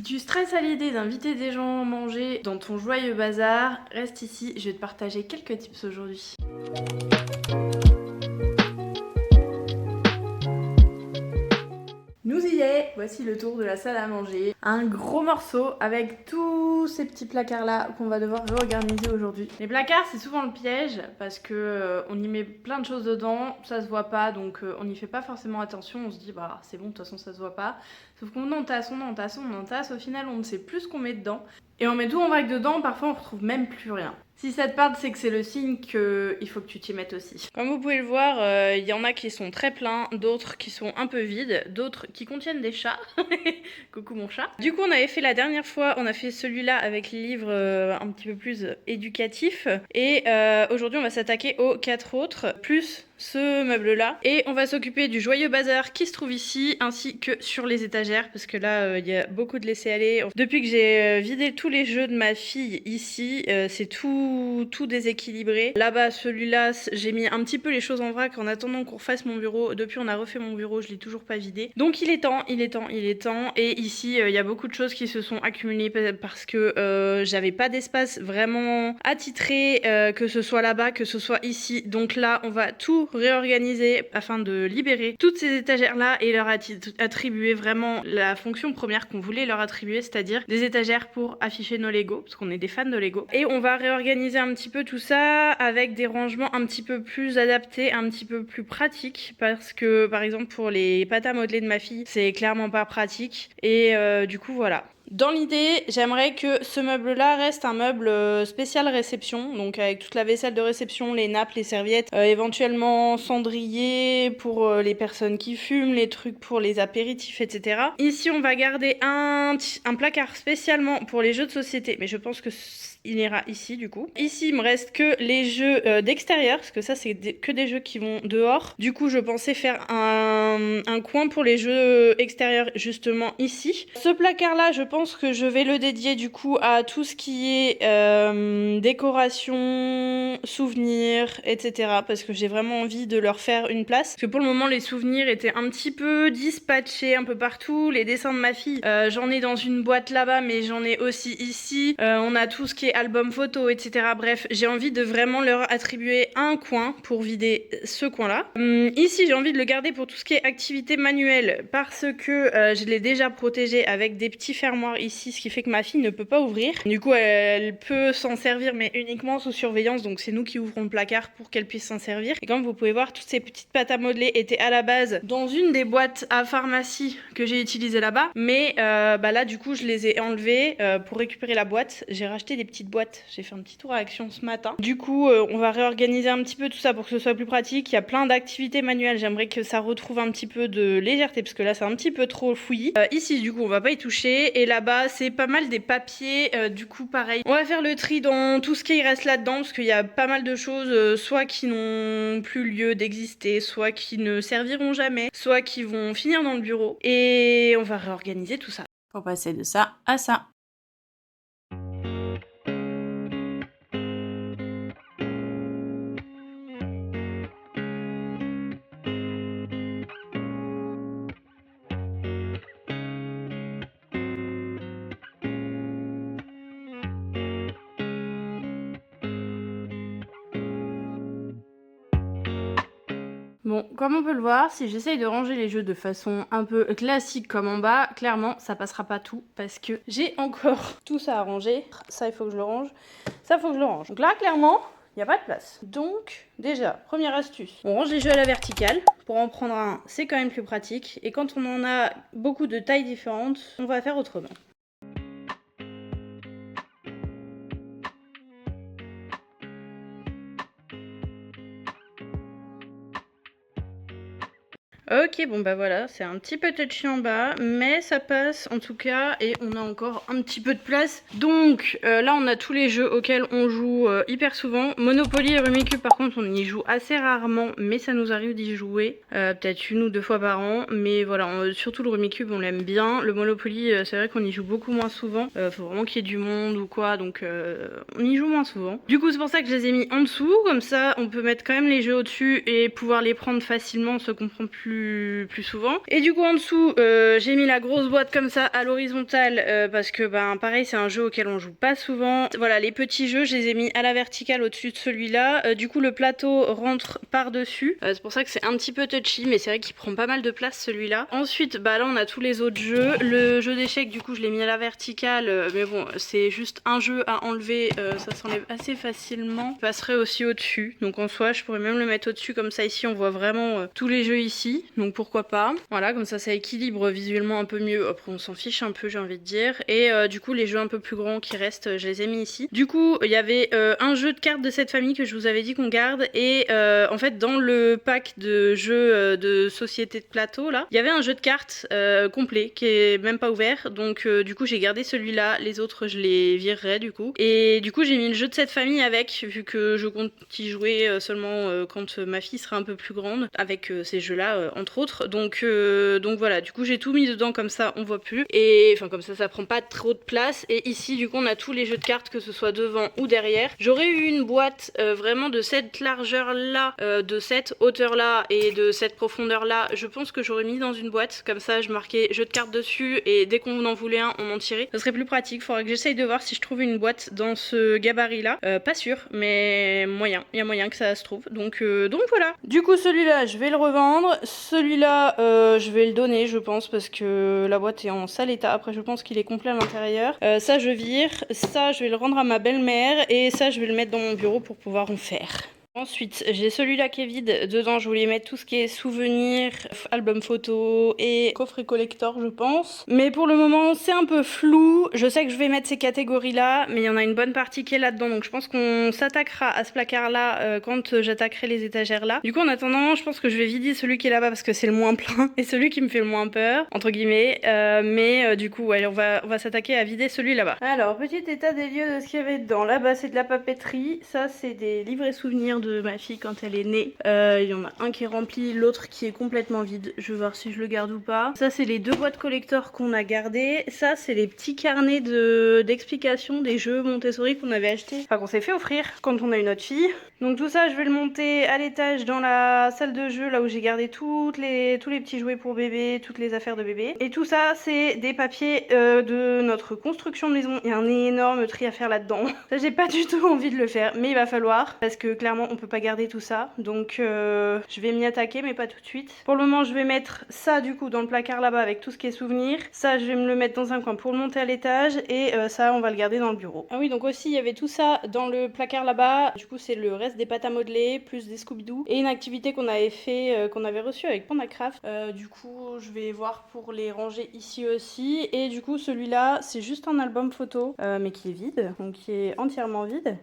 Si tu stresses à l'idée d'inviter des gens à manger dans ton joyeux bazar, reste ici, je vais te partager quelques tips aujourd'hui. Nous y est, voici le tour de la salle à manger. Un gros morceau avec tous ces petits placards là qu'on va devoir réorganiser aujourd'hui. Les placards c'est souvent le piège parce que on y met plein de choses dedans, ça se voit pas donc on n'y fait pas forcément attention, on se dit bah c'est bon de toute façon ça se voit pas. Sauf qu'on entasse, on entasse, on entasse, au final on ne sait plus ce qu'on met dedans. Et on met tout en vrac dedans, parfois on retrouve même plus rien. Si ça te parle, c'est que c'est le signe qu'il faut que tu t'y mettes aussi. Comme vous pouvez le voir, il y en a qui sont très pleins, d'autres qui sont un peu vides, d'autres qui contiennent des chats. Coucou mon chat. Du coup, on avait fait la dernière fois, on a fait celui-là avec les livres un petit peu plus éducatifs. Et aujourd'hui, on va s'attaquer aux 4 autres, plus ce meuble-là. Et on va s'occuper du joyeux bazar qui se trouve ici, ainsi que sur les étagères, parce que là, il y a beaucoup de laisser-aller. Depuis que j'ai vidé tous les jeux de ma fille ici, c'est tout déséquilibré. Là-bas, celui-là, j'ai mis un petit peu les choses en vrac en attendant qu'on refasse mon bureau. Depuis, on a refait mon bureau, je l'ai toujours pas vidé. Donc il est temps. Et ici, il y a beaucoup de choses qui se sont accumulées parce que j'avais pas d'espace vraiment attitré, que ce soit là-bas, que ce soit ici. Donc là, on va tout réorganiser afin de libérer toutes ces étagères-là et leur attribuer vraiment la fonction première qu'on voulait leur attribuer, c'est-à-dire des étagères pour afficher nos Lego, parce qu'on est des fans de Lego. Et on va réorganiser un petit peu tout ça avec des rangements un petit peu plus adaptés, un petit peu plus pratiques, parce que par exemple pour les pâtes à modeler de ma fille, c'est clairement pas pratique. Et du coup voilà. Dans l'idée, j'aimerais que ce meuble-là reste un meuble spécial réception, donc avec toute la vaisselle de réception, les nappes, les serviettes, éventuellement cendrier pour les personnes qui fument, les trucs pour les apéritifs, etc. Ici, on va garder un placard spécialement pour les jeux de société, mais je pense que il ira ici du coup. Ici il me reste que les jeux d'extérieur, parce que ça c'est que des jeux qui vont dehors. Du coup je pensais faire un coin pour les jeux extérieurs justement ici. Ce placard là je pense que je vais le dédier du coup à tout ce qui est décoration, souvenirs, etc. Parce que j'ai vraiment envie de leur faire une place. Parce que pour le moment les souvenirs étaient un petit peu dispatchés un peu partout. Les dessins de ma fille, j'en ai dans une boîte là-bas mais j'en ai aussi ici. On a tout ce qui est album photo, etc. Bref, j'ai envie de vraiment leur attribuer un coin pour vider ce coin-là. Ici, j'ai envie de le garder pour tout ce qui est activité manuelle parce que je l'ai déjà protégé avec des petits fermoirs ici, ce qui fait que ma fille ne peut pas ouvrir. Du coup, elle peut s'en servir, mais uniquement sous surveillance, donc c'est nous qui ouvrons le placard pour qu'elle puisse s'en servir. Et comme vous pouvez voir, toutes ces petites pâtes à modeler étaient à la base dans une des boîtes à pharmacie que j'ai utilisées là-bas, mais là, du coup, je les ai enlevées pour récupérer la boîte. J'ai racheté des petites boîtes. J'ai fait un petit tour à Action ce matin. Du coup, on va réorganiser un petit peu tout ça pour que ce soit plus pratique. Il y a plein d'activités manuelles. J'aimerais que ça retrouve un petit peu de légèreté parce que là, c'est un petit peu trop fouillis. Ici, du coup, on va pas y toucher. Et là-bas, c'est pas mal des papiers. Du coup, pareil. On va faire le tri dans tout ce qui reste là-dedans parce qu'il y a pas mal de choses, soit qui n'ont plus lieu d'exister, soit qui ne serviront jamais, soit qui vont finir dans le bureau. Et on va réorganiser tout ça. Pour passer de ça à ça. Bon, comme on peut le voir, si j'essaye de ranger les jeux de façon un peu classique comme en bas, clairement, ça passera pas tout parce que j'ai encore tout ça à ranger. Ça, il faut que je le range. Ça, il faut que je le range. Donc là, clairement, il n'y a pas de place. Donc, déjà, première astuce, on range les jeux à la verticale. Pour en prendre un, c'est quand même plus pratique. Et quand on en a beaucoup de tailles différentes, on va faire autrement. Ok, bon bah voilà, c'est un petit peu touchy en bas, mais ça passe en tout cas, et on a encore un petit peu de place. Donc là on a tous les jeux auxquels on joue hyper souvent. Monopoly et Rummikub par contre on y joue assez rarement, mais ça nous arrive d'y jouer, peut-être 1 ou 2 fois par an. Mais voilà, surtout le Rummikub on l'aime bien. Le Monopoly c'est vrai qu'on y joue beaucoup moins souvent, faut vraiment qu'il y ait du monde ou quoi, donc on y joue moins souvent. Du coup c'est pour ça que je les ai mis en dessous, comme ça on peut mettre quand même les jeux au-dessus et pouvoir les prendre facilement, on se comprend plus plus souvent. Et du coup en dessous j'ai mis la grosse boîte comme ça à l'horizontale parce que pareil c'est un jeu auquel on joue pas souvent. Voilà, les petits jeux je les ai mis à la verticale au-dessus de celui-là. Du coup le plateau rentre par dessus. C'est pour ça que c'est un petit peu touchy, mais c'est vrai qu'il prend pas mal de place celui-là. Ensuite là on a tous les autres jeux. Le jeu d'échecs du coup je l'ai mis à la verticale, mais bon c'est juste un jeu à enlever, ça s'enlève assez facilement. Je passerai aussi au-dessus, donc en soi je pourrais même le mettre au-dessus, comme ça ici on voit vraiment tous les jeux ici, donc pourquoi pas. Voilà, comme ça équilibre visuellement un peu mieux. Après on s'en fiche un peu, j'ai envie de dire. Et du coup les jeux un peu plus grands qui restent, je les ai mis ici. Du coup il y avait un jeu de cartes de cette famille que je vous avais dit qu'on garde, et en fait dans le pack de jeux de société de plateau là, il y avait un jeu de cartes complet qui est même pas ouvert, donc du coup j'ai gardé celui-là, les autres je les virerai du coup. Et du coup j'ai mis le jeu de cette famille avec, vu que je compte y jouer seulement quand ma fille sera un peu plus grande, avec ces jeux là entre autres. Donc voilà, du coup j'ai tout mis dedans, comme ça on voit plus, et enfin comme ça prend pas trop de place. Et ici du coup on a tous les jeux de cartes, que ce soit devant ou derrière. J'aurais eu une boîte vraiment de cette largeur là, de cette hauteur là et de cette profondeur là, je pense que j'aurais mis dans une boîte, comme ça je marquais jeu de cartes dessus et dès qu'on en voulait un on en tirait. Ça serait plus pratique. Faudrait que j'essaye de voir si je trouve une boîte dans ce gabarit là, pas sûr mais moyen, il y a moyen que ça se trouve, donc voilà. Du coup celui-là je vais le revendre, celui-là je vais le donner je pense, parce que la boîte est en sale état. Après je pense qu'il est complet à l'intérieur. Ça je vire, ça je vais le rendre à ma belle-mère, et ça je vais le mettre dans mon bureau pour pouvoir en faire. Ensuite, j'ai celui-là qui est vide. Dedans, je voulais mettre tout ce qui est souvenirs, album photo et coffret collector, je pense. Mais pour le moment, c'est un peu flou. Je sais que je vais mettre ces catégories-là, mais il y en a une bonne partie qui est là-dedans. Donc, je pense qu'on s'attaquera à ce placard-là quand j'attaquerai les étagères-là. Du coup, en attendant, je pense que je vais vider celui qui est là-bas parce que c'est le moins plein et celui qui me fait le moins peur, entre guillemets. Du coup, ouais, on va s'attaquer à vider celui là-bas. Alors, petit état des lieux de ce qu'il y avait dedans. Là-bas, c'est de la papeterie. Ça, c'est des livres et souvenirs de ma fille quand elle est née. Il y en a un qui est rempli, l'autre qui est complètement vide. Je vais voir si je le garde ou pas. Ça c'est les deux boîtes collector qu'on a gardées. Ça c'est les petits carnets d'explication des jeux Montessori qu'on avait achetés, enfin qu'on s'est fait offrir quand on a eu notre fille. Donc tout ça je vais le monter à l'étage dans la salle de jeu, là où j'ai gardé tous les petits jouets pour bébé, toutes les affaires de bébé. Et tout ça c'est des papiers de notre construction de maison. Il y a un énorme tri à faire là-dedans. Ça j'ai pas du tout envie de le faire, mais il va falloir, parce que clairement on peut pas garder tout ça, donc je vais m'y attaquer mais pas tout de suite. Pour le moment je vais mettre ça du coup dans le placard là-bas avec tout ce qui est souvenirs. Ça je vais me le mettre dans un coin pour le monter à l'étage, et ça on va le garder dans le bureau. Ah oui, donc aussi il y avait tout ça dans le placard là-bas. Du coup c'est le reste des pâtes à modeler plus des Scooby-Doo et une activité qu'on avait fait, qu'on avait reçue avec PandaCraft. Du coup je vais voir pour les ranger ici aussi. Et du coup celui-là c'est juste un album photo mais qui est vide, donc qui est entièrement vide.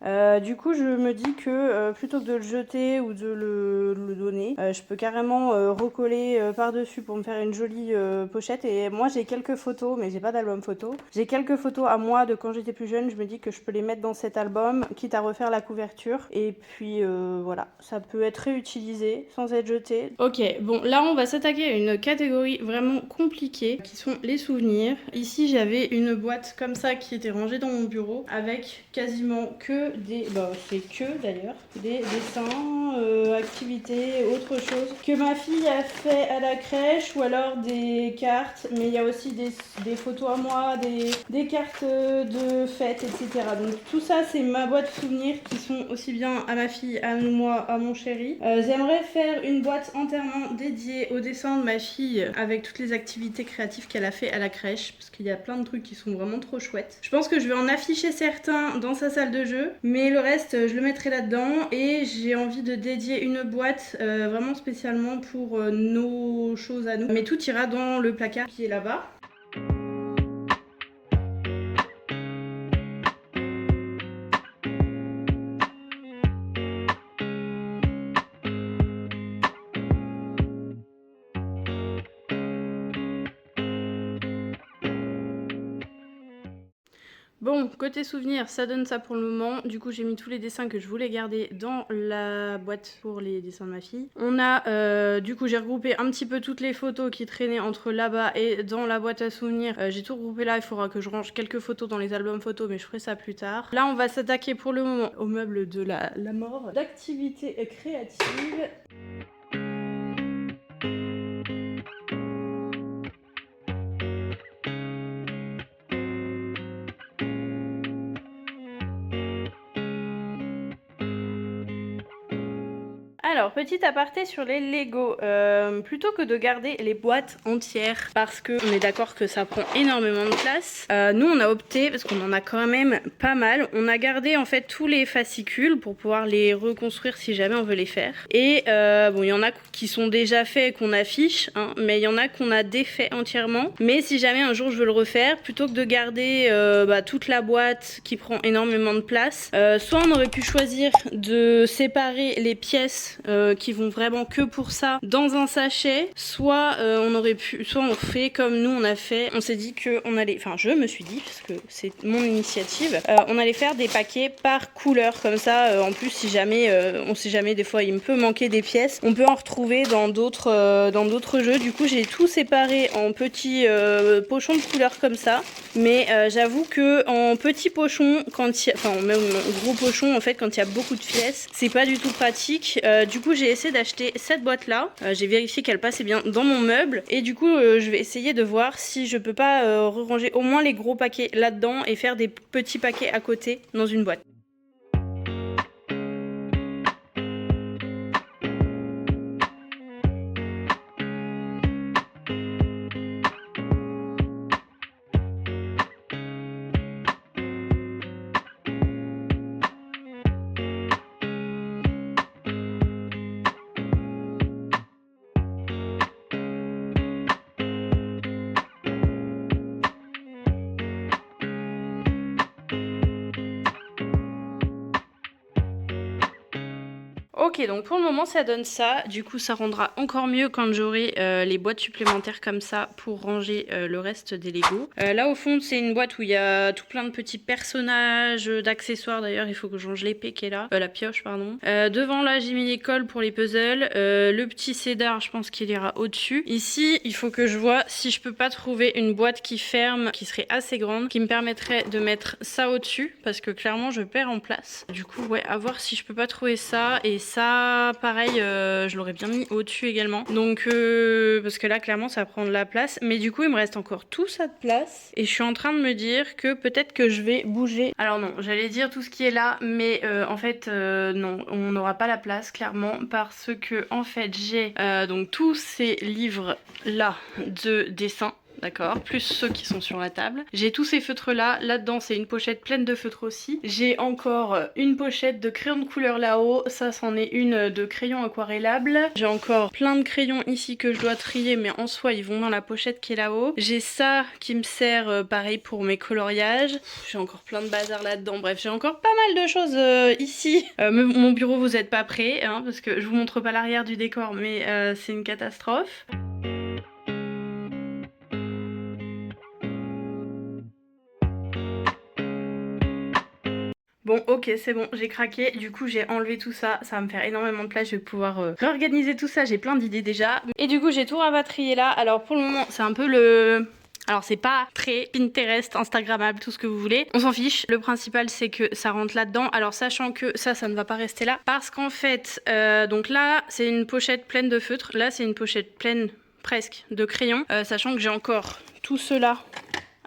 Du coup je me dis que plutôt que de le jeter ou de le donner, je peux carrément recoller par-dessus pour me faire une jolie pochette. Et moi j'ai quelques photos, mais j'ai pas d'album photo. J'ai quelques photos à moi de quand j'étais plus jeune. Je me dis que je peux les mettre dans cet album, quitte à refaire la couverture. Et puis voilà, ça peut être réutilisé sans être jeté. Ok, bon là on va s'attaquer à une catégorie vraiment compliquée qui sont les souvenirs. Ici j'avais une boîte comme ça qui était rangée dans mon bureau avec quasiment que des... Bah c'est que d'ailleurs des dessins, activités, autre chose que ma fille a fait à la crèche, ou alors des cartes, mais il y a aussi des photos à moi, des cartes de fêtes, etc. Donc tout ça c'est ma boîte de souvenirs qui sont aussi bien à ma fille, à moi, à mon chéri. J'aimerais faire une boîte entièrement dédiée au dessin de ma fille avec toutes les activités créatives qu'elle a fait à la crèche, parce qu'il y a plein de trucs qui sont vraiment trop chouettes. Je pense que je vais en afficher certains dans sa salle de jeu, mais le reste je le mettrai là-dedans. Et j'ai envie de dédier une boîte vraiment spécialement pour nos choses à nous, mais tout ira dans le placard qui est là-bas. Bon, côté souvenirs, ça donne ça pour le moment. Du coup, j'ai mis tous les dessins que je voulais garder dans la boîte pour les dessins de ma fille. On a, du coup, j'ai regroupé un petit peu toutes les photos qui traînaient entre là-bas et dans la boîte à souvenirs. J'ai tout regroupé là, il faudra que je range quelques photos dans les albums photos, mais je ferai ça plus tard. Là, on va s'attaquer pour le moment au meuble de la mort d'activités créatives. Alors, petit aparté sur les Lego. Plutôt que de garder les boîtes entières, parce qu'on est d'accord que ça prend énormément de place, nous on a opté, parce qu'on en a quand même pas mal, on a gardé en fait tous les fascicules pour pouvoir les reconstruire si jamais on veut les faire. Et bon, il y en a qui sont déjà faits qu'on affiche, hein, mais il y en a qu'on a défait entièrement. Mais si jamais un jour je veux le refaire, plutôt que de garder toute la boîte qui prend énormément de place, soit on aurait pu choisir de séparer les pièces qui vont vraiment que pour ça dans un sachet, soit on fait comme nous on a fait, on s'est dit que on allait, enfin je me suis dit parce que c'est mon initiative, on allait faire des paquets par couleur comme ça, en plus si jamais on sait jamais, des fois il me peut manquer des pièces, on peut en retrouver dans d'autres jeux. Du coup j'ai tout séparé en petits pochons de couleur comme ça, mais j'avoue que en petits pochons, enfin même en gros pochons en fait, quand il y a beaucoup de pièces, c'est pas du tout pratique. Du coup j'ai essayé d'acheter cette boîte là, j'ai vérifié qu'elle passait bien dans mon meuble, et du coup je vais essayer de voir si je peux pas ranger au moins les gros paquets là-dedans et faire des petits paquets à côté dans une boîte. Ok, donc pour le moment ça donne ça, du coup ça rendra encore mieux quand j'aurai les boîtes supplémentaires comme ça pour ranger le reste des Lego. Là au fond c'est une boîte où il y a tout plein de petits personnages, d'accessoires d'ailleurs, il faut que je range l'épée qui est là, la pioche pardon. Devant là j'ai mis les cols pour les puzzles, le petit cédar je pense qu'il ira au-dessus. Ici il faut que je vois si je peux pas trouver une boîte qui ferme, qui serait assez grande, qui me permettrait de mettre ça au-dessus, parce que clairement je perds en place. Du coup ouais, à voir si je peux pas trouver ça, et ça pareil je l'aurais bien mis au-dessus également, donc parce que là clairement ça va prendre la place, mais du coup il me reste encore tout ça de place et je suis en train de me dire que peut-être que je vais bouger. Alors non, j'allais dire tout ce qui est là, mais en fait non, on n'aura pas la place clairement, parce que en fait j'ai donc tous ces livres là de dessin, d'accord, plus ceux qui sont sur la table. J'ai tous ces feutres là, là-dedans c'est une pochette pleine de feutres aussi. J'ai encore une pochette de crayons de couleur là-haut, ça c'en est une de crayons aquarellables. J'ai encore plein de crayons ici que je dois trier, mais en soi ils vont dans la pochette qui est là-haut. J'ai ça qui me sert pareil pour mes coloriages. J'ai encore plein de bazar là-dedans, bref j'ai encore pas mal de choses ici. Mon bureau, vous êtes pas prêts, hein, parce que je vous montre pas l'arrière du décor, mais c'est une catastrophe. Bon ok, c'est bon, j'ai craqué, du coup j'ai enlevé tout ça, ça va me faire énormément de place, je vais pouvoir réorganiser tout ça, j'ai plein d'idées déjà. Et du coup j'ai tout rapatrié là, alors pour le moment c'est un peu le... Alors c'est pas très Pinterest, Instagrammable, tout ce que vous voulez, on s'en fiche. Le principal c'est que ça rentre là-dedans, alors sachant que ça ne va pas rester là, parce qu'en fait, donc là c'est une pochette pleine de feutres, là c'est une pochette pleine presque de crayons, sachant que j'ai encore tout cela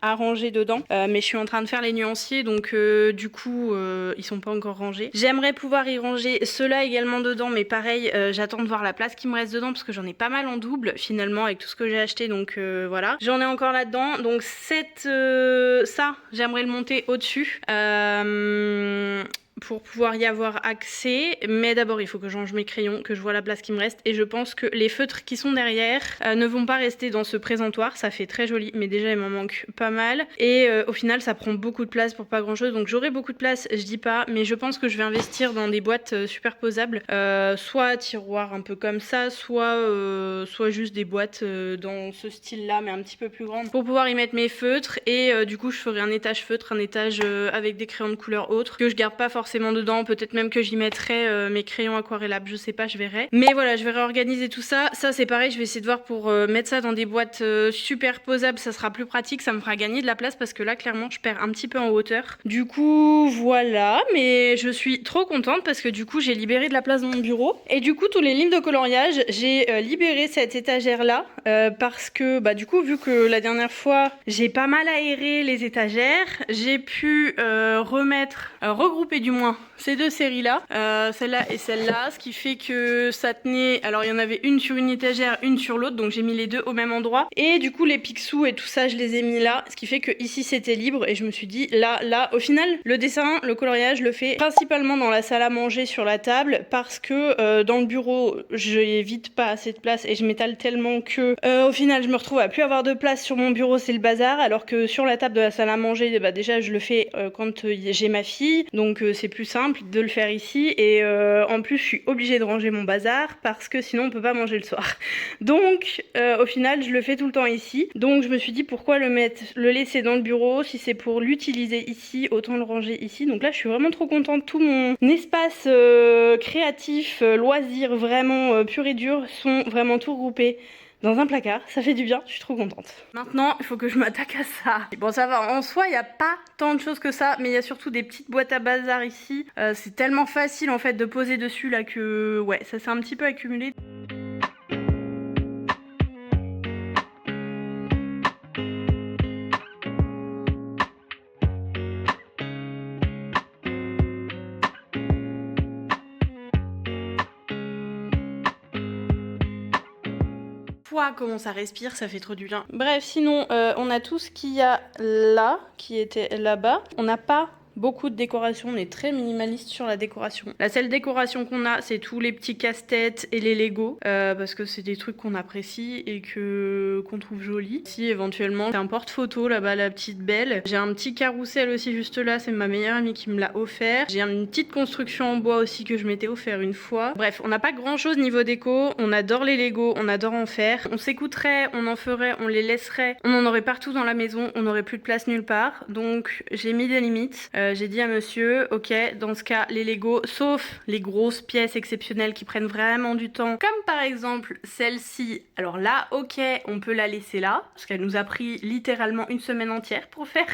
à ranger dedans, mais je suis en train de faire les nuanciers, donc du coup ils sont pas encore rangés. J'aimerais pouvoir y ranger ceux-là également dedans, mais pareil j'attends de voir la place qui me reste dedans, parce que j'en ai pas mal en double finalement avec tout ce que j'ai acheté, donc voilà. J'en ai encore là-dedans, donc ça j'aimerais le monter au-dessus. Pour pouvoir y avoir accès, mais d'abord il faut que je range mes crayons, que je vois la place qui me reste, et je pense que les feutres qui sont derrière ne vont pas rester dans ce présentoir. Ça fait très joli, mais déjà il m'en manque pas mal, et au final ça prend beaucoup de place pour pas grand chose, donc j'aurai beaucoup de place, je dis pas, mais je pense que je vais investir dans des boîtes superposables, soit tiroirs un peu comme ça, soit juste des boîtes dans ce style là, mais un petit peu plus grandes, pour pouvoir y mettre mes feutres, et du coup je ferai un étage feutre, un étage avec des crayons de couleur autre, que je garde pas forcément dedans, peut-être même que j'y mettrai mes crayons aquarellables, je sais pas, je verrai. Mais voilà, je vais réorganiser tout ça. Ça c'est pareil, je vais essayer de voir pour mettre ça dans des boîtes superposables, ça sera plus pratique, ça me fera gagner de la place, parce que là clairement je perds un petit peu en hauteur. Du coup voilà, mais je suis trop contente parce que du coup j'ai libéré de la place dans mon bureau, et du coup tous les livres de coloriage, j'ai libéré cette étagère là, parce que bah du coup vu que la dernière fois j'ai pas mal aéré les étagères, j'ai pu regrouper du moins moins ces deux séries là, celle-là et celle-là, ce qui fait que ça tenait, alors il y en avait une sur une étagère, une sur l'autre, donc j'ai mis les deux au même endroit, et du coup les Picsou et tout ça je les ai mis là, ce qui fait que ici c'était libre, et je me suis dit là, au final le dessin, le coloriage, je le fais principalement dans la salle à manger sur la table, parce que dans le bureau j'ai vite pas assez de place et je m'étale tellement que au final je me retrouve à plus avoir de place sur mon bureau, c'est le bazar, alors que sur la table de la salle à manger, bah déjà je le fais quand j'ai ma fille, donc c'est plus simple de le faire ici, et en plus je suis obligée de ranger mon bazar parce que sinon on peut pas manger le soir. Donc au final je le fais tout le temps ici, donc je me suis dit pourquoi le laisser dans le bureau, si c'est pour l'utiliser ici autant le ranger ici. Donc là je suis vraiment trop contente, tout mon espace créatif, loisir vraiment pur et dur sont vraiment tout regroupés dans un placard, ça fait du bien, je suis trop contente. Maintenant, il faut que je m'attaque à ça. Bon, ça va, en soi, il n'y a pas tant de choses que ça, mais il y a surtout des petites boîtes à bazar ici. C'est tellement facile en fait de poser dessus là que, ouais, ça s'est un petit peu accumulé. Comment ça respire, ça fait trop du bien. Bref, sinon on a tout ce qu'il y a là, qui était là-bas. On n'a pas beaucoup de décoration, on est très minimaliste sur la décoration. La seule décoration qu'on a, c'est tous les petits casse-têtes et les Lego, parce que c'est des trucs qu'on apprécie et qu'on trouve jolis. Si éventuellement, c'est un porte-photo là-bas, la petite belle. J'ai un petit carrousel aussi juste là, c'est ma meilleure amie qui me l'a offert. J'ai une petite construction en bois aussi que je m'étais offert une fois. Bref, on n'a pas grand-chose niveau déco, on adore les Lego, on adore en faire. On s'écouterait, on en ferait, on les laisserait, on en aurait partout dans la maison, on n'aurait plus de place nulle part. Donc j'ai mis des limites. J'ai dit à monsieur, ok, dans ce cas, les Lego, sauf les grosses pièces exceptionnelles qui prennent vraiment du temps, comme par exemple celle-ci. Alors là, ok, on peut la laisser là, parce qu'elle nous a pris littéralement une semaine entière pour faire.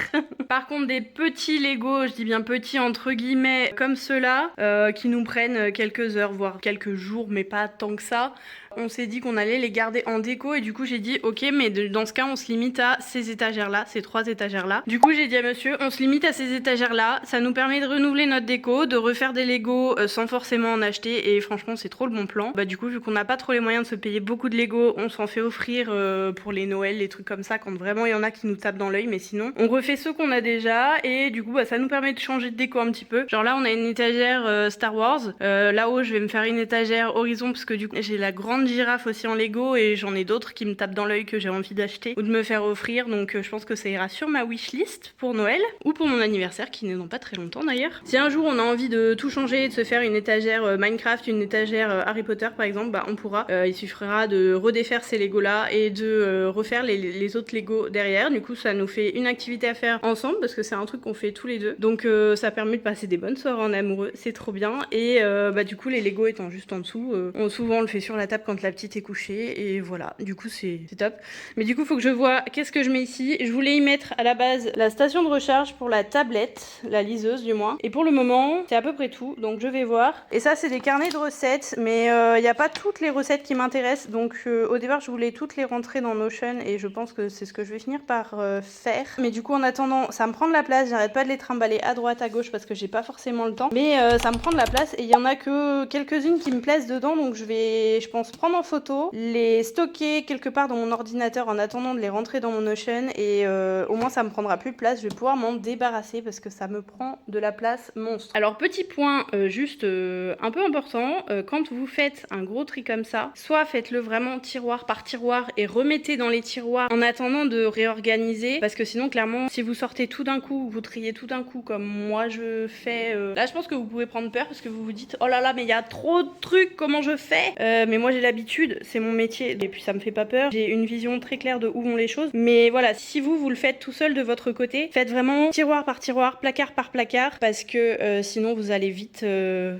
Par contre, des petits Lego, je dis bien petits entre guillemets, comme ceux-là, qui nous prennent quelques heures, voire quelques jours, mais pas tant que ça. On s'est dit qu'on allait les garder en déco, et du coup j'ai dit ok, mais dans ce cas on se limite à ces étagères là, ces trois étagères là. Du coup j'ai dit à monsieur, on se limite à ces étagères là, ça nous permet de renouveler notre déco, de refaire des Lego sans forcément en acheter, et franchement c'est trop le bon plan. Bah du coup vu qu'on n'a pas trop les moyens de se payer beaucoup de Lego, on s'en fait offrir pour les Noëls, les trucs comme ça, quand vraiment il y en a qui nous tapent dans l'œil, mais sinon on refait ceux qu'on a déjà, et du coup bah ça nous permet de changer de déco un petit peu. Genre là on a une étagère Star Wars, là-haut je vais me faire une étagère Horizon, parce que du coup j'ai la grande girafe aussi en Lego, et j'en ai d'autres qui me tapent dans l'œil que j'ai envie d'acheter ou de me faire offrir, donc je pense que ça ira sur ma wishlist pour Noël ou pour mon anniversaire qui n'est dans pas très longtemps d'ailleurs. Si un jour on a envie de tout changer, de se faire une étagère Minecraft, une étagère Harry Potter par exemple, bah on pourra. Il suffira de redéfaire ces Lego là et de refaire les autres Lego derrière. Du coup ça nous fait une activité à faire ensemble, parce que c'est un truc qu'on fait tous les deux, donc ça permet de passer des bonnes soirées en amoureux, c'est trop bien. Et bah du coup les Lego étant juste en dessous, souvent on le fait sur la table quand la petite est couchée, et voilà, du coup c'est top. Mais du coup faut que je vois qu'est-ce que je mets ici. Je voulais y mettre à la base la station de recharge pour la tablette, la liseuse du moins, et pour le moment c'est à peu près tout, donc je vais voir. Et ça c'est des carnets de recettes, mais il n'y a pas toutes les recettes qui m'intéressent, donc au départ je voulais toutes les rentrer dans Notion, et je pense que c'est ce que je vais finir par faire. Mais du coup en attendant ça me prend de la place, j'arrête pas de les trimballer à droite à gauche parce que j'ai pas forcément le temps, mais ça me prend de la place, et il y en a que quelques-unes qui me plaisent dedans, donc je vais, je pense, prendre en photo, les stocker quelque part dans mon ordinateur en attendant de les rentrer dans mon Notion, et au moins ça me prendra plus de place, je vais pouvoir m'en débarrasser parce que ça me prend de la place monstre. Alors petit point juste un peu important, quand vous faites un gros tri comme ça, soit faites-le vraiment tiroir par tiroir et remettez dans les tiroirs en attendant de réorganiser, parce que sinon clairement si vous sortez tout d'un coup, vous triez tout d'un coup comme moi je fais, là je pense que vous pouvez prendre peur parce que vous vous dites oh là là mais il y a trop de trucs, comment je fais, mais moi j'ai l'habitude, c'est mon métier, et puis ça me fait pas peur, j'ai une vision très claire de où vont les choses. Mais voilà, si vous le faites tout seul de votre côté, faites vraiment tiroir par tiroir, placard par placard, parce que sinon vous allez vite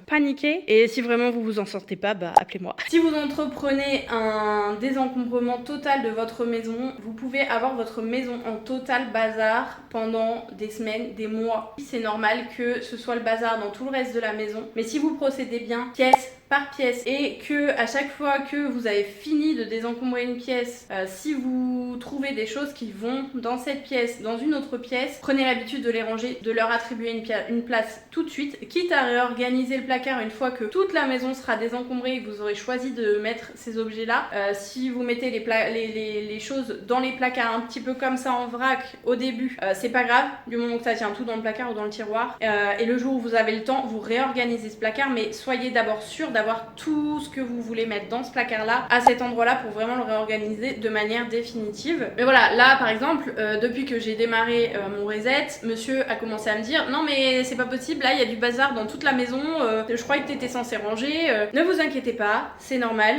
paniquer, et si vraiment vous vous en sortez pas, bah appelez-moi. Si vous entreprenez un désencombrement total de votre maison, vous pouvez avoir votre maison en total bazar pendant des semaines, des mois. C'est normal que ce soit le bazar dans tout le reste de la maison, mais si vous procédez bien, pièce par pièce et que à chaque fois que vous avez fini de désencombrer une pièce, si vous trouvez des choses qui vont dans cette pièce, dans une autre pièce, prenez l'habitude de les ranger, de leur attribuer une place tout de suite, quitte à réorganiser le placard une fois que toute la maison sera désencombrée et que vous aurez choisi de mettre ces objets là. Si vous mettez les choses dans les placards un petit peu comme ça en vrac au début, c'est pas grave, du moment que ça tient tout dans le placard ou dans le tiroir, et le jour où vous avez le temps, vous réorganisez ce placard, mais soyez d'abord sûr d'avoir tout ce que vous voulez mettre dans ce placard là à cet endroit là pour vraiment le réorganiser de manière définitive. Mais voilà, là par exemple, depuis que j'ai démarré mon reset, monsieur a commencé à me dire non mais c'est pas possible, là il y a du bazar dans toute la maison, je croyais que t'étais censé ranger, ne vous inquiétez pas, c'est normal,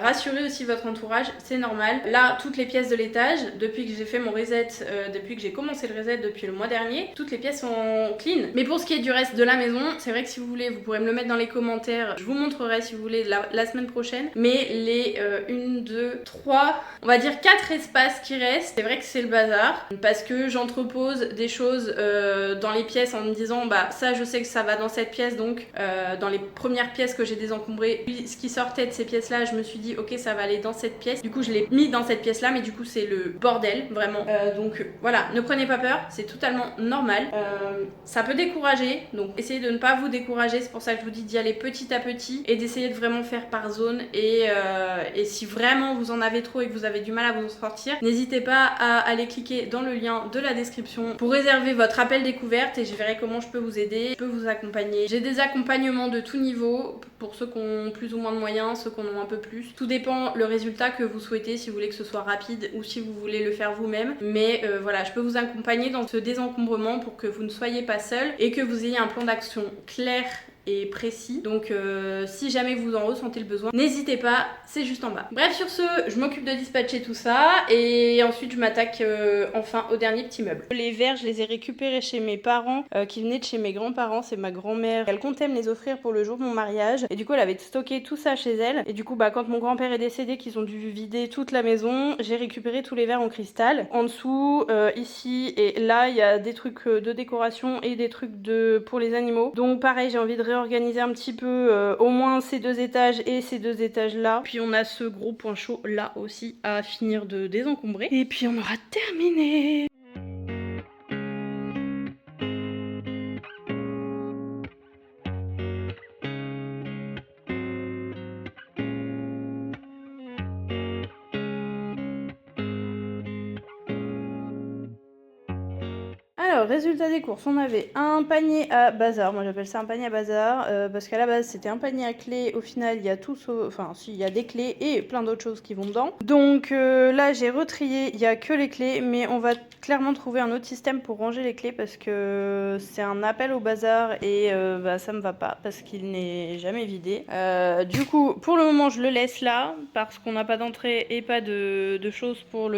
rassurez aussi votre entourage, c'est normal. Là toutes les pièces de l'étage, depuis que j'ai fait mon reset, depuis que j'ai commencé le reset depuis le mois dernier, toutes les pièces sont clean. Mais pour ce qui est du reste de la maison, c'est vrai que si vous voulez, vous pourrez me le mettre dans les commentaires, je vous montrerai si vous voulez la semaine prochaine, mais les 1, 2, 3, on va dire 4 espaces qui restent, c'est vrai que c'est le bazar, parce que j'entrepose des choses dans les pièces en me disant bah ça je sais que ça va dans cette pièce, donc dans les premières pièces que j'ai désencombrées, ce qui sortait de ces pièces là, je me suis dit ok ça va aller dans cette pièce, du coup je l'ai mis dans cette pièce là, mais du coup c'est le bordel vraiment, donc voilà, ne prenez pas peur, c'est totalement normal, ça peut décourager, donc essayez de ne pas vous décourager, c'est pour ça que je vous dis d'y aller petit à petit et d'essayer de vraiment faire par zone, et si vraiment vous en avez trop et que vous avez du mal à vous en sortir, n'hésitez pas à aller cliquer dans le lien de la description pour réserver votre appel découverte et je verrai comment je peux vous aider, je peux vous accompagner. J'ai des accompagnements de tout niveau pour ceux qui ont plus ou moins de moyens, ceux qui en ont un peu plus. Tout dépend le résultat que vous souhaitez, si vous voulez que ce soit rapide ou si vous voulez le faire vous-même. Mais voilà, je peux vous accompagner dans ce désencombrement pour que vous ne soyez pas seul et que vous ayez un plan d'action clair et précis. Donc si jamais vous en ressentez le besoin, n'hésitez pas, c'est juste en bas. Bref, sur ce, je m'occupe de dispatcher tout ça et ensuite je m'attaque enfin au dernier petit meuble. Les verres, je les ai récupérés chez mes parents qui venaient de chez mes grands-parents. C'est ma grand-mère, elle comptait me les offrir pour le jour de mon mariage et du coup elle avait stocké tout ça chez elle, et du coup bah quand mon grand-père est décédé, qu'ils ont dû vider toute la maison, j'ai récupéré tous les verres en cristal. En dessous, ici et là, il y a des trucs de décoration et des trucs pour les animaux. Donc pareil, j'ai envie de réorganiser un petit peu au moins ces 2 étages et ces 2 étages là. Puis on a ce gros point chaud là aussi à finir de désencombrer. Et puis on aura terminé. Alors, résultat des courses, on avait un panier à bazar, moi j'appelle ça un panier à bazar, parce qu'à la base c'était un panier à clés, au final il y a tout, enfin si, il y a des clés et plein d'autres choses qui vont dedans. Donc là j'ai retrié, il y a que les clés, mais on va clairement trouver un autre système pour ranger les clés parce que c'est un appel au bazar et bah, ça me va pas parce qu'il n'est jamais vidé. Du coup, pour le moment je le laisse là parce qu'on n'a pas d'entrée et pas de choses pour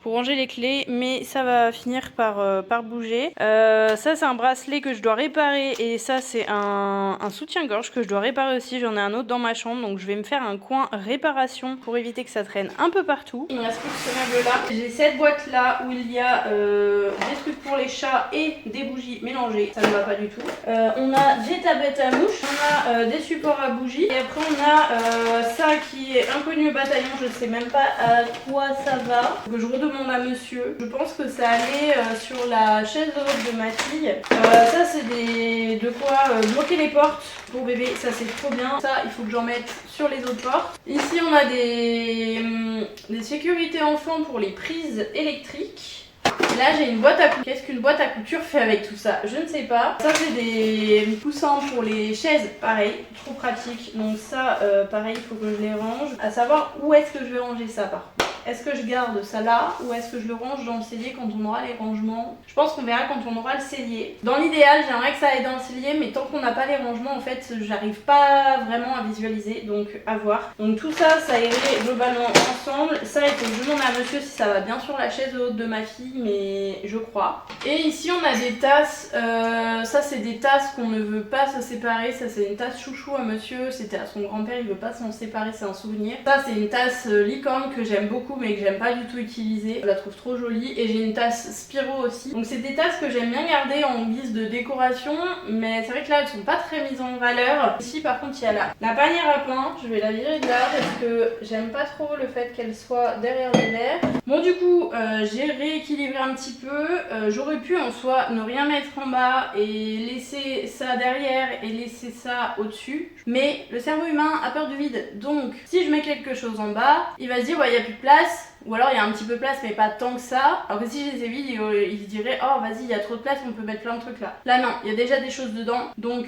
ranger les clés, mais ça va finir par bouger. Ça c'est un bracelet que je dois réparer et ça c'est un soutien-gorge que je dois réparer aussi. J'en ai un autre dans ma chambre, donc je vais me faire un coin réparation pour éviter que ça traîne un peu partout. Il me reste plus que ce meuble là. J'ai cette boîte là où il y a des trucs pour les chats et des bougies mélangées, ça ne va pas du tout. On a des tablettes à mouches, on a des supports à bougies et après on a ça qui est inconnu au bataillon, je sais même pas à quoi ça va. Donc je redemande à monsieur. Je pense que ça allait sur la chaise de robe de ma fille. Ça c'est de quoi bloquer les portes pour bébé, ça c'est trop bien. Ça il faut que j'en mette sur les autres portes. Ici on a des sécurités enfants pour les prises électriques. Là j'ai une boîte à couture. Qu'est-ce qu'une boîte à couture fait avec tout ça? Je ne sais pas. Ça c'est des coussins pour les chaises, pareil, trop pratique. Donc ça pareil, il faut que je les range. À savoir où est-ce que je vais ranger ça par contre. Est-ce que je garde ça là ou est-ce que je le range dans le cellier quand on aura les rangements? Je pense qu'on verra quand on aura le cellier. Dans l'idéal, j'aimerais que ça aille dans le cellier, mais tant qu'on n'a pas les rangements, en fait, j'arrive pas vraiment à visualiser, donc à voir. Donc tout ça, ça irait globalement ensemble. Ça, il faut que je demande à monsieur si ça va bien sur la chaise haute de ma fille, mais je crois. Et ici, on a des tasses. Ça, c'est des tasses qu'on ne veut pas se séparer. Ça, c'est une tasse chouchou à monsieur. C'était à son grand-père, il veut pas s'en séparer, c'est un souvenir. Ça, c'est une tasse licorne que j'aime beaucoup. beaucoup mais que j'aime pas du tout utiliser. Je la trouve trop jolie et j'ai une tasse Spiro aussi. Donc c'est des tasses que j'aime bien garder en guise de décoration, mais c'est vrai que là elles sont pas très mises en valeur. Ici par contre il y a la panière à pain, je vais la virer de là parce que j'aime pas trop le fait qu'elle soit derrière le verre. Bon du coup j'ai rééquilibré un petit peu, j'aurais pu en soi ne rien mettre en bas et laisser ça derrière et laisser ça au-dessus, mais le cerveau humain a peur du vide, donc si je mets quelque chose en bas, il va se dire ouais il n'y a plus de place. Ou alors il y a un petit peu de place mais pas tant que ça. Alors que si je les ai vides, il se dirait oh vas-y il y a trop de place, on peut mettre plein de trucs là. Là non, il y a déjà des choses dedans. Donc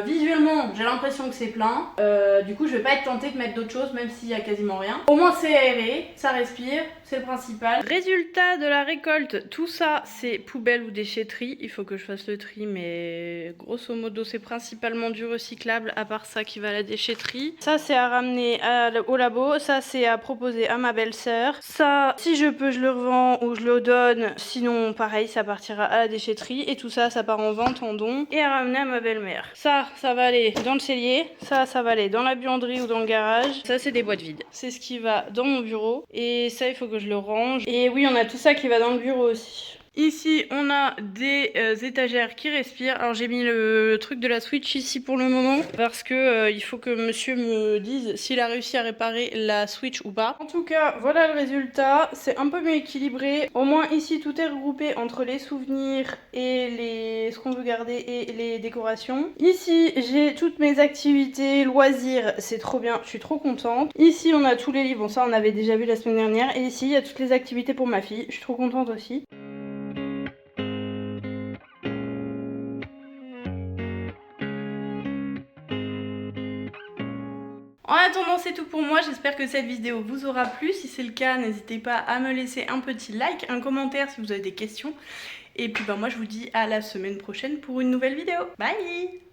visuellement j'ai l'impression que c'est plein. Du coup je vais pas être tentée de mettre d'autres choses même s'il y a quasiment rien. Au moins c'est aéré, ça respire, c'est le principal. Résultat de la récolte, tout ça c'est poubelle ou déchetterie. Il faut que je fasse le tri mais grosso modo c'est principalement du recyclable, à part ça qui va à la déchetterie. Ça c'est à ramener au labo, ça c'est à proposer à ma belle-sœur. Ça, si je peux, je le revends ou je le donne. Sinon, pareil, ça partira à la déchetterie. Et tout ça, ça part en vente, en don. Et à ramener à ma belle-mère. Ça va aller dans le cellier. Ça va aller dans la buanderie ou dans le garage. Ça, c'est des boîtes vides. C'est ce qui va dans mon bureau. Et ça, il faut que je le range. Et oui, on a tout ça qui va dans le bureau aussi. Ici, on a des étagères qui respirent. Alors, j'ai mis le truc de la Switch ici pour le moment parce que il faut que monsieur me dise s'il a réussi à réparer la Switch ou pas. En tout cas, voilà le résultat. C'est un peu mieux équilibré. Au moins, ici, tout est regroupé entre les souvenirs et ce qu'on veut garder et les décorations. Ici, j'ai toutes mes activités, loisirs. C'est trop bien. Je suis trop contente. Ici, on a tous les livres. Bon, ça, on avait déjà vu la semaine dernière. Et ici, il y a toutes les activités pour ma fille. Je suis trop contente aussi. En attendant, c'est tout pour moi. J'espère que cette vidéo vous aura plu. Si c'est le cas, n'hésitez pas à me laisser un petit like, un commentaire si vous avez des questions. Et puis moi, je vous dis à la semaine prochaine pour une nouvelle vidéo. Bye!